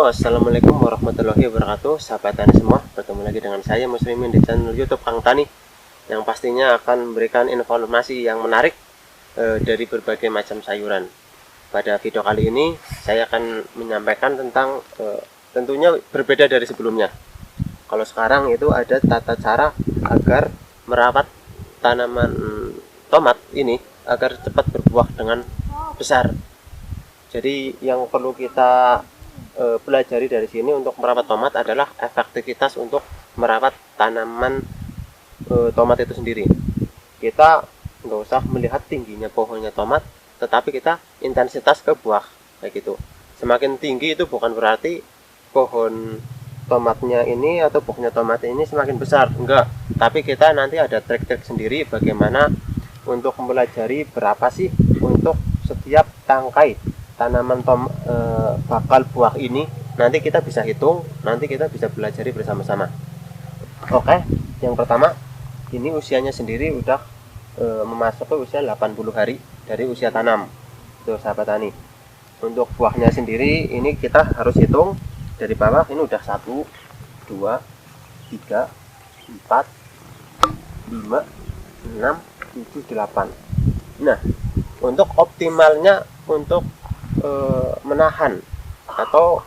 Halo, assalamualaikum warahmatullahi wabarakatuh, sahabat tani semua. Bertemu lagi dengan saya Muslimin di channel YouTube Kang Tani, yang pastinya akan memberikan informasi yang menarik dari berbagai macam sayuran. Pada video kali ini saya akan menyampaikan tentang tentunya berbeda dari sebelumnya. Kalau sekarang itu ada tata cara agar merawat tanaman tomat ini agar cepat berbuah dengan besar. Jadi yang perlu kita pelajari dari sini untuk merawat tomat adalah efektivitas untuk merawat tanaman tomat itu sendiri. Kita nggak usah melihat tingginya pohonnya tomat, tetapi kita intensitas ke buah kayak gitu. Semakin tinggi itu bukan berarti pohon tomatnya ini atau buahnya tomat ini semakin besar, enggak. Tapi kita nanti ada trik-trik sendiri bagaimana untuk mempelajari berapa sih untuk setiap tangkai tanaman bakal buah ini. Nanti kita bisa hitung, nanti kita bisa pelajari bersama-sama. Oke, yang pertama ini usianya sendiri udah memasuki usia 80 hari dari usia tanam. Tuh sahabat tani. Untuk buahnya sendiri ini kita harus hitung dari bawah, ini udah 1 2 3 4 5 6 7 8. Nah, untuk optimalnya untuk menahan atau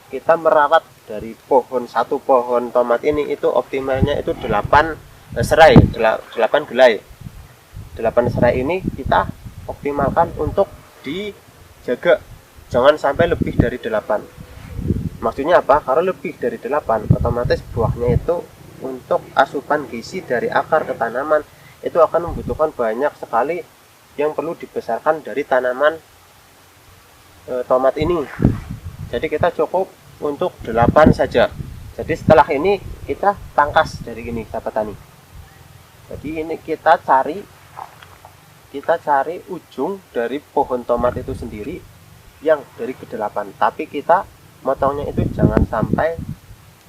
kita merawat dari satu pohon tomat ini itu optimalnya itu 8 serai, 8 gelai. 8 serai ini kita optimalkan untuk dijaga, jangan sampai lebih dari 8. Maksudnya apa? Kalau lebih dari 8 otomatis buahnya itu untuk asupan gizi dari akar ke tanaman itu akan membutuhkan banyak sekali yang perlu dibesarkan dari tanaman tomat ini. Jadi kita cukup untuk 8 saja. Jadi setelah ini kita pangkas dari ini sahabat tani. Jadi ini kita cari ujung dari pohon tomat itu sendiri yang dari ke-8. Tapi kita motongnya itu jangan sampai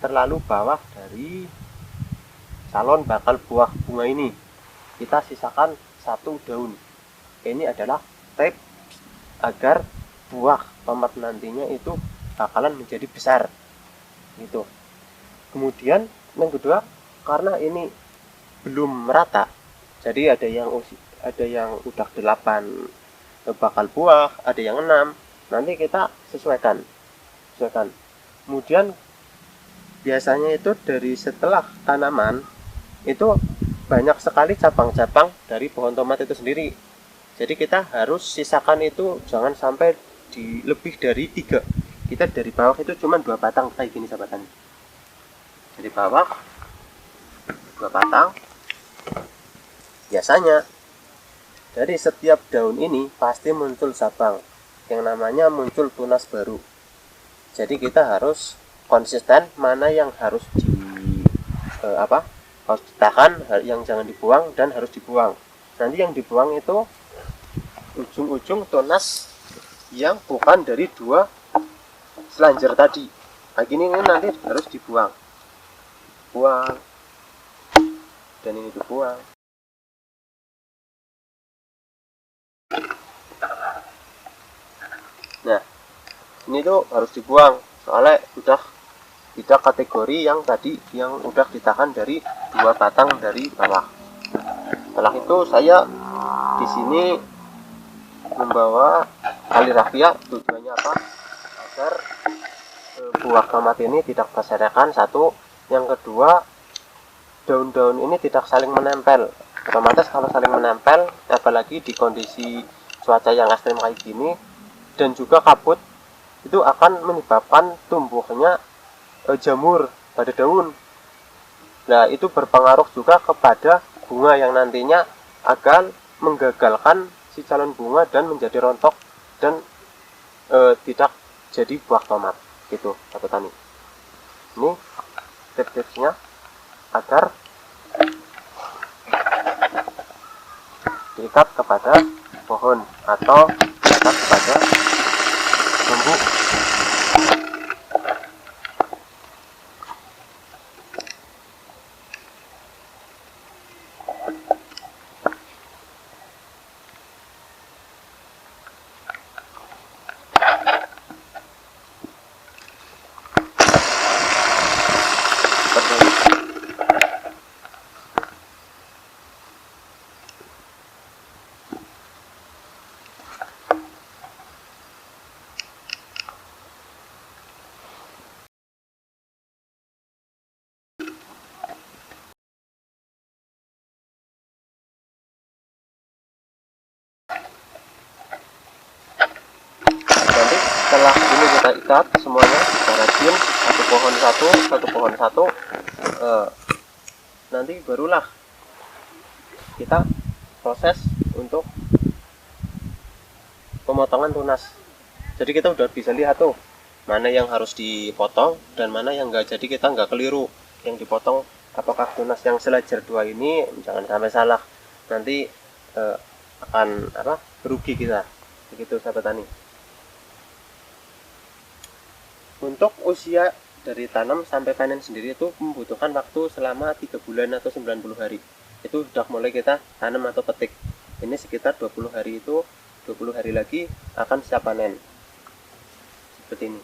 terlalu bawah dari calon bakal buah bunga ini. Kita sisakan 1 daun. Ini adalah tips agar buah tomat nantinya itu bakalan menjadi besar gitu. Kemudian yang kedua, karena ini belum merata, jadi ada yang udah 8 bakal buah, ada yang 6. Nanti kita sesuaikan. Kemudian biasanya itu dari setelah tanaman itu banyak sekali cabang-cabang dari pohon tomat itu sendiri. Jadi kita harus sisakan itu jangan sampai di lebih dari 3. Kita dari bawah itu cuma 2 batang kayak gini sahabat tani. Dari bawah 2 batang. Biasanya dari setiap daun ini pasti muncul cabang yang namanya muncul tunas baru. Jadi kita harus konsisten mana yang harus harus ditahan, yang jangan dibuang dan harus dibuang. Nanti yang dibuang itu ujung-ujung tunas yang bukan dari 2 selanjar tadi. Nah gini nanti harus dibuang. Dan ini dibuang. Nah, ini tuh harus dibuang soalnya udah tidak kategori yang tadi yang udah ditahan dari 2 batang dari bawah. Setelah itu saya di sini membawa tali rafia. Tujuannya apa? Agar buah tomat ini tidak berserakan, satu. Yang kedua, daun-daun ini tidak saling menempel. Otomatis kalau saling menempel, apalagi di kondisi cuaca yang ekstrim kayak gini dan juga kabut, itu akan menyebabkan tumbuhnya jamur pada daun. Nah, itu berpengaruh juga kepada bunga yang nantinya akan menggagalkan si calon bunga dan menjadi rontok dan tidak jadi buah tomat gitu sahabat tani. Ini tips-tipsnya agar diikat kepada pohon atau diikat kepada bambu. ikat semuanya secara jin, satu pohon satu. Nanti barulah kita proses untuk pemotongan tunas. Jadi kita udah bisa lihat tuh mana yang harus dipotong dan mana yang enggak, jadi kita nggak keliru yang dipotong apakah tunas yang selajar 2 ini, jangan sampai salah, nanti akan rugi kita, begitu sahabat tani. Untuk usia dari tanam sampai panen sendiri itu membutuhkan waktu selama 3 bulan atau 90 hari. Itu sudah mulai kita tanam atau petik. Ini sekitar 20 hari, itu 20 hari lagi akan siap panen. Seperti ini.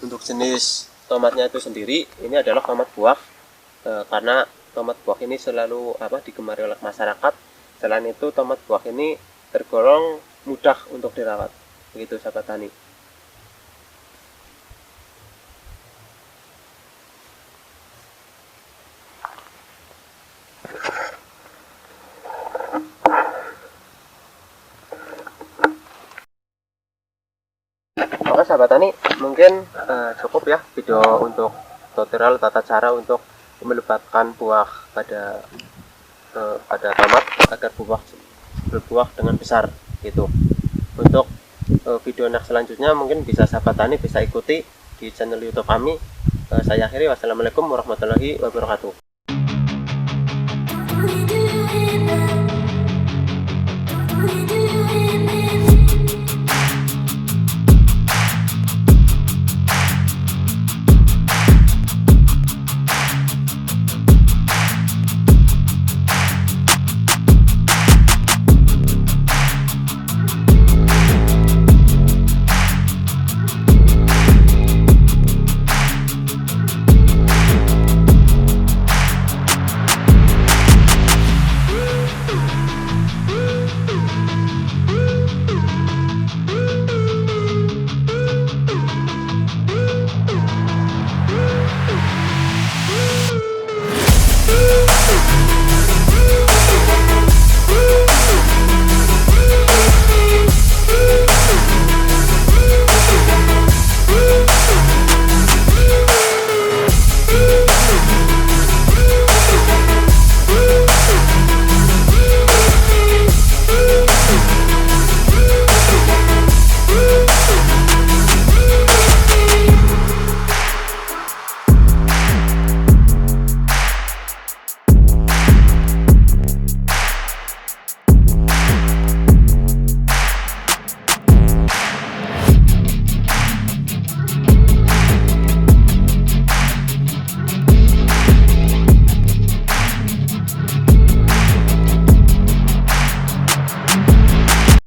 Untuk jenis tomatnya itu sendiri, ini adalah tomat buah, karena tomat buah ini selalu digemari oleh masyarakat. Selain itu tomat buah ini tergolong mudah untuk dirawat, begitu sahabat tani. Oke sahabat tani, mungkin cukup ya video untuk tutorial tata cara untuk melebatkan buah pada tomat agar berbuah dengan besar gitu. Untuk video next selanjutnya mungkin bisa sahabat tani bisa ikuti di channel YouTube kami. Saya akhiri, wassalamualaikum warahmatullahi wabarakatuh.